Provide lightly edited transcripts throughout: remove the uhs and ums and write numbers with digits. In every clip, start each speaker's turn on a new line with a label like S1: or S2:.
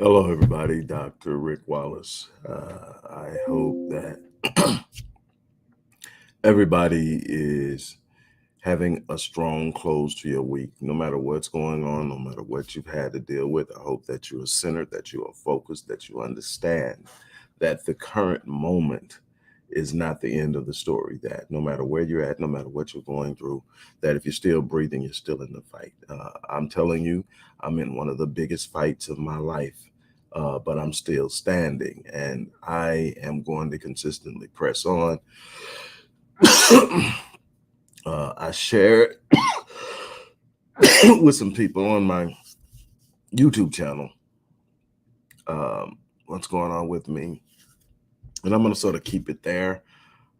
S1: Hello, everybody. Dr. Rick Wallace. I hope that everybody is having a strong close to your week, no matter what's going on, no matter what you've had to deal with. I hope that you are centered, that you are focused, that you understand that the current moment is not the end of the story, that no matter where you're at, no matter what you're going through, that if you're still breathing, you're still in the fight. I'm telling you, I'm in one of the biggest fights of my life. But I'm still standing, and I am going to consistently press on. I shared with some people on my YouTube channel what's going on with me, and I'm going to sort of keep it there.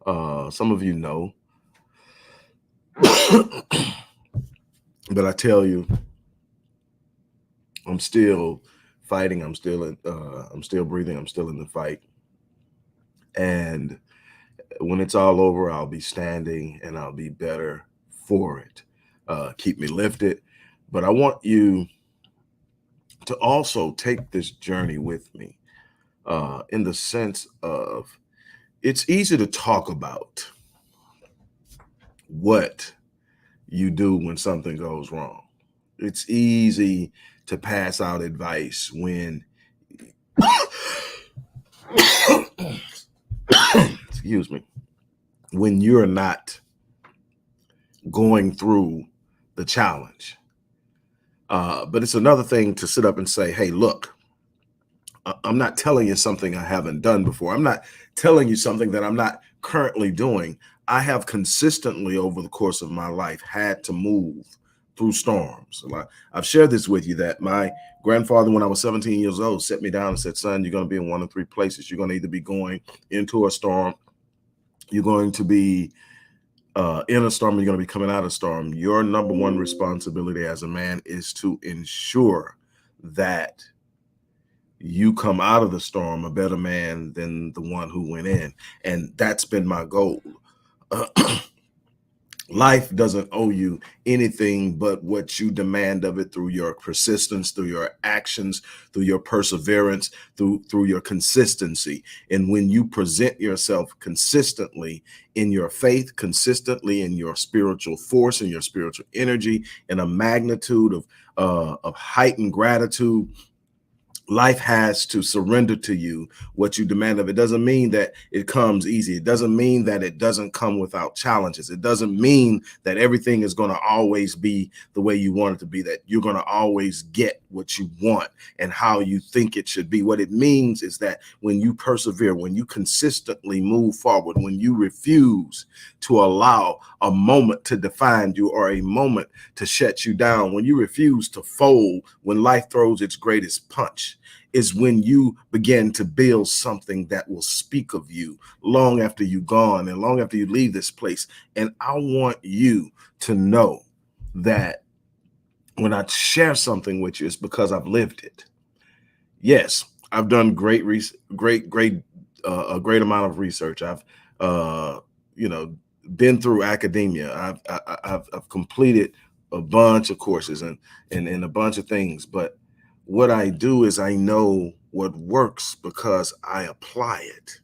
S1: Some of you know, but I tell you, I'm still fighting. I'm still breathing. I'm still in the fight, and when it's all over, I'll be standing and I'll be better for it. Keep me lifted. But I want you to also take this journey with me in the sense of it's easy to talk about what you do when something goes wrong. It's easy to pass out advice when, excuse me, when you're not going through the challenge. But it's another thing to sit up and say, hey, look, I'm not telling you something I haven't done before. I'm not telling you something that I'm not currently doing. I have consistently over the course of my life had to move through storms. I've shared this with you that my grandfather, when I was 17 years old, set me down and said, son, you're going to be in one of three places. You're going to either be going into a storm, you're going to be in a storm, you're going to be coming out of a storm. Your number one responsibility as a man is to ensure that you come out of the storm a better man than the one who went in. And that's been my goal. Life doesn't owe you anything but what you demand of it through your persistence, through your actions, through your perseverance, through your consistency. And when you present yourself consistently in your faith, consistently in your spiritual force and your spiritual energy, in a magnitude of heightened gratitude, life has to surrender to you what you demand of it. Doesn't mean that it comes easy. It doesn't mean that it doesn't come without challenges. It doesn't mean that everything is going to always be the way you want it to be, that you're going to always get what you want and how you think it should be. What it means is that when you persevere, when you consistently move forward, when you refuse to allow a moment to define you or a moment to shut you down, when you refuse to fold when life throws its greatest punch, is when you begin to build something that will speak of you long after you're gone and long after you leave this place. And I want you to know that when I share something with you, it's because I've lived it. Yes, I've done a great amount of research. I've, you know, been through academia. I've completed a bunch of courses and a bunch of things, but what I do is I know what works because I apply it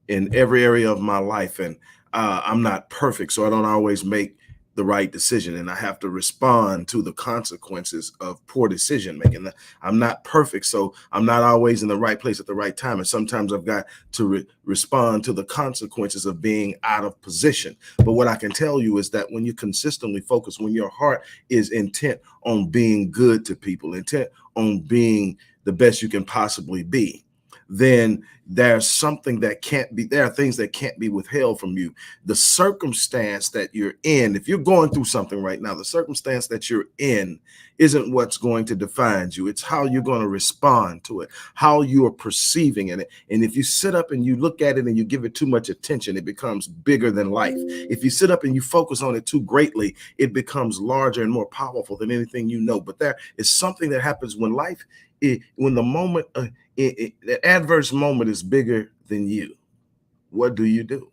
S1: in every area of my life. And I'm not perfect, so I don't always make the right decision. And I have to respond to the consequences of poor decision making. I'm not perfect, so I'm not always in the right place at the right time. And sometimes I've got to respond to the consequences of being out of position. But what I can tell you is that when you consistently focus, when your heart is intent on being good to people, intent on being the best you can possibly be, then there's something that can't be, there are things that can't be withheld from you. The circumstance that you're in, if you're going through something right now, the circumstance that you're in isn't what's going to define you. It's how you're going to respond to it, how you are perceiving it. And if you sit up and you look at it and you give it too much attention, it becomes bigger than life. If you sit up and you focus on it too greatly, it becomes larger and more powerful than anything you know. But there is something that happens when life, when the moment, the adverse moment is bigger than you. What do? You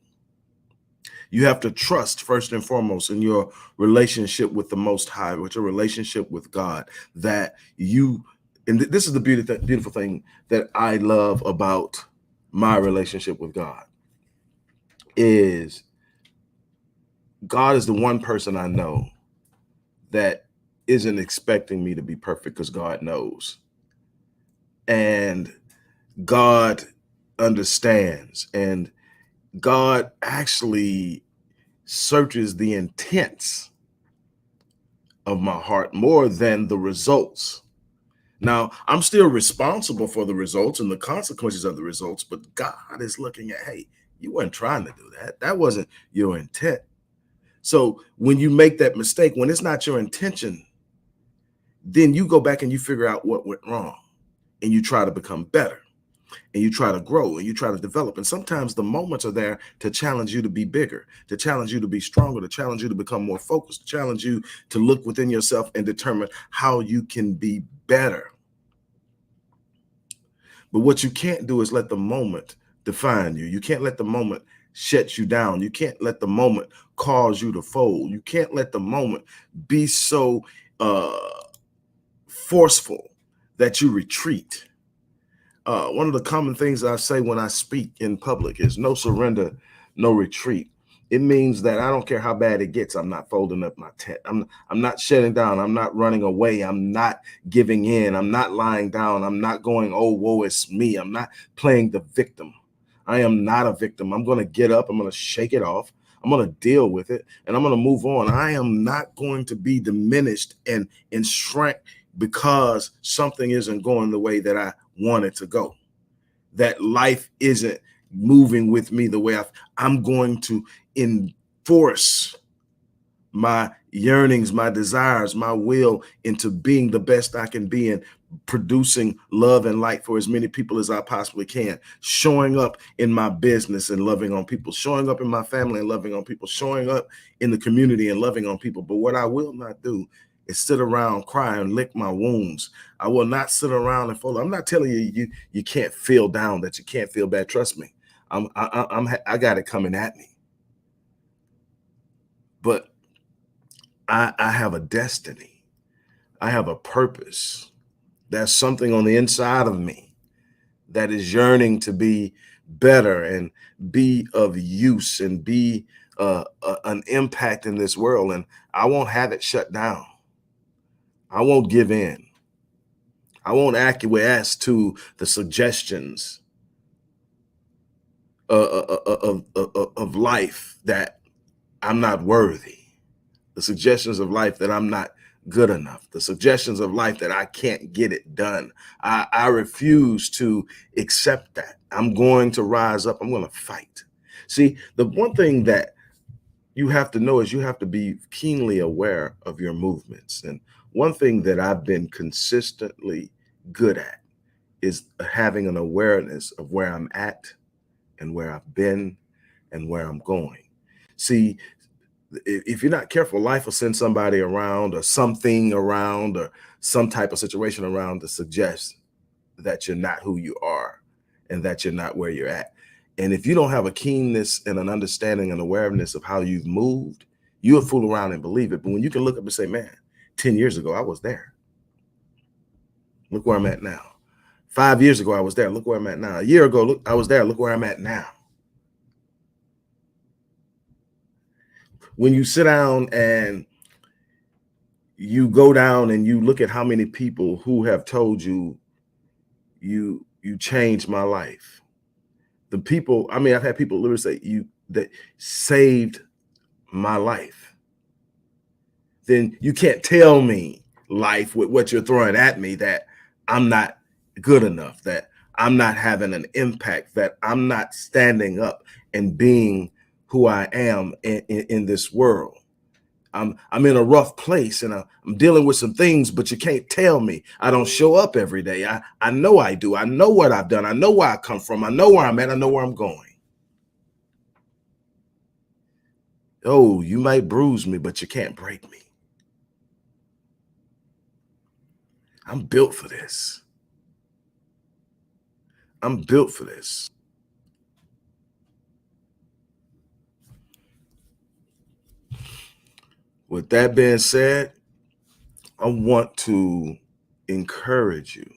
S1: have to trust first and foremost in your relationship with the Most High, with your relationship with God, that you and this is the beautiful thing that I love about my relationship with God is God is the one person I know that isn't expecting me to be perfect because God knows. And God understands. And God actually searches the intents of my heart more than the results. Now, I'm still responsible for the results and the consequences of the results, but God is looking at, hey, you weren't trying to do that. That wasn't your intent. So when you make that mistake, when it's not your intention, then you go back and you figure out what went wrong and you try to become better and you try to grow and you try to develop. And sometimes the moments are there to challenge you to be bigger, to challenge you to be stronger, to challenge you to become more focused, to challenge you to look within yourself and determine how you can be better. But what you can't do is let the moment define you. You can't let the moment shut you down. You can't let the moment cause you to fold. You can't let the moment be so uh, forceful that you retreat. One of the common things I say when I speak in public is no surrender, no retreat. It means that I don't care how bad it gets, I'm not folding up my tent. I'm not shutting down. I'm not running away. I'm not giving in. I'm not lying down. I'm not going, oh, woe, it's me. I'm not playing the victim. I am not a victim. I'm going to get up. I'm going to shake it off. I'm going to deal with it and I'm going to move on. I am not going to be diminished and in strength because something isn't going the way that I want it to go, that life isn't moving with me the way I'm going to enforce my yearnings, my desires, my will into being the best I can be and producing love and light for as many people as I possibly can, showing up in my business and loving on people, showing up in my family and loving on people, showing up in the community and loving on people. But what I will not do is sit around, cry, and lick my wounds. I will not sit around and fold. I'm not telling you can't feel down, that you can't feel bad. Trust me, I got it coming at me. But I have a destiny. I have a purpose. There's something on the inside of me that is yearning to be better and be of use and be an impact in this world. And I won't have it shut down. I won't give in. I won't acquiesce to the suggestions of life that I'm not worthy, the suggestions of life that I'm not good enough, the suggestions of life that I can't get it done. I refuse to accept that. I'm going to rise up. I'm going to fight. See, the one thing that you have to know is you have to be keenly aware of your movements. And one thing that I've been consistently good at is having an awareness of where I'm at and where I've been and where I'm going. See, if you're not careful, life will send somebody around or something around or some type of situation around to suggest that you're not who you are and that you're not where you're at. And if you don't have a keenness and an understanding and awareness of how you've moved, you'll fool around and believe it. But when you can look up and say, man, 10 years ago, I was there. Look where I'm at now. 5 years ago, I was there. Look where I'm at now. A year ago, look, I was there. Look where I'm at now. When you sit down and you go down and you look at how many people who have told you you changed my life. The people, I mean, I've had people literally say you that saved my life. Then you can't tell me, life, with what you're throwing at me, that I'm not good enough, that I'm not having an impact, that I'm not standing up and being who I am in this world. I'm in a rough place and I'm dealing with some things, but you can't tell me I don't show up every day. I know I do. I know what I've done. I know where I come from. I know where I'm at. I know where I'm going. Oh, you might bruise me, but you can't break me. I'm built for this. I'm built for this. With that being said, I want to encourage you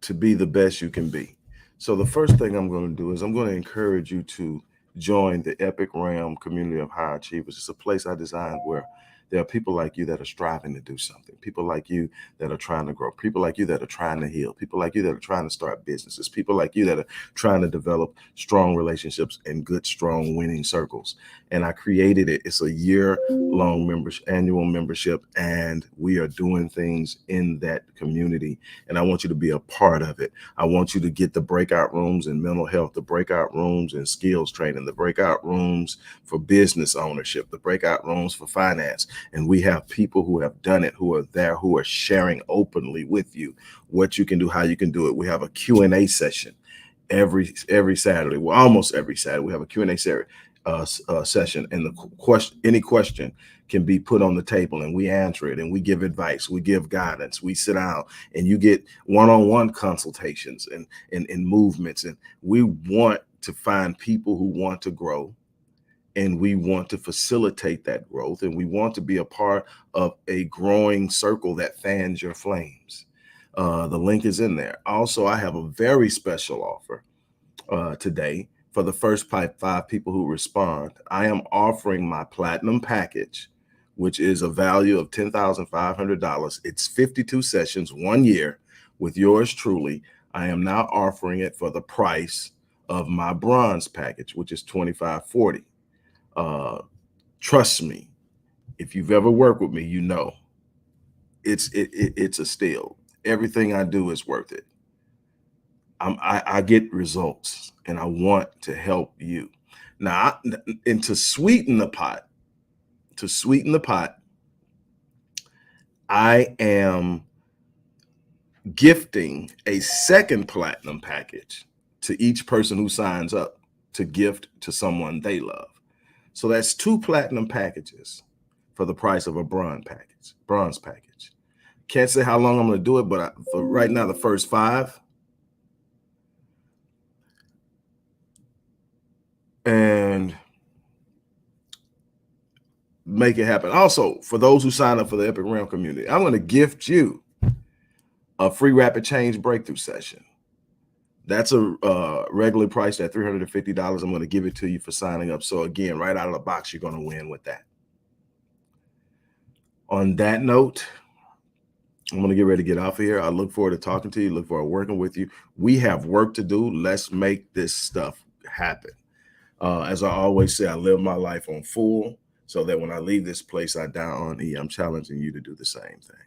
S1: to be the best you can be. So the first thing I'm going to do is I'm going to encourage you to join the Epic Realm community of high achievers. It's a place I designed where there are people like you that are striving to do something, people like you that are trying to grow, people like you that are trying to heal, people like you that are trying to start businesses, people like you that are trying to develop strong relationships and good, strong, winning circles. And I created it. It's a year-long membership, annual membership, and we are doing things in that community. And I want you to be a part of it. I want you to get the breakout rooms in mental health, the breakout rooms in skills training, the breakout rooms for business ownership, the breakout rooms for finance. And we have people who have done it, who are there, who are sharing openly with you what you can do, how you can do it. We have a Q&A session every Saturday. Well, almost every Saturday we have a Q&A session, and any question can be put on the table, and we answer it, and we give advice, we give guidance, we sit down, and you get one-on-one consultations and movements. And we want to find people who want to grow, and we want to facilitate that growth, and we want to be a part of a growing circle that fans your flames. The link is in there. Also, I have a very special offer today. For the first five people who respond, I am offering my platinum package, which is a value of $10,500. It's 52 sessions, 1 year with yours truly. I am now offering it for the price of my bronze package, which is $2,540. Trust me, if you've ever worked with me, you know it's a steal. Everything I do is worth it. I get results, and I want to help you. Now, and to sweeten the pot, I am gifting a second platinum package to each person who signs up to gift to someone they love. So that's 2 platinum packages for the price of a bronze package. Can't say how long I'm going to do it, but for right now, the first 5. And make it happen. Also, for those who sign up for the Epic Realm community, I'm going to gift you a free rapid change breakthrough session. That's a regularly priced at $350. I'm going to give it to you for signing up. So again, right out of the box, you're going to win with that. On that note, I'm going to get ready to get off of here. I look forward to talking to you. Look forward to working with you. We have work to do. Let's make this stuff happen. As I always say, I live my life on full, so that when I leave this place, I die on E. I'm challenging you to do the same thing.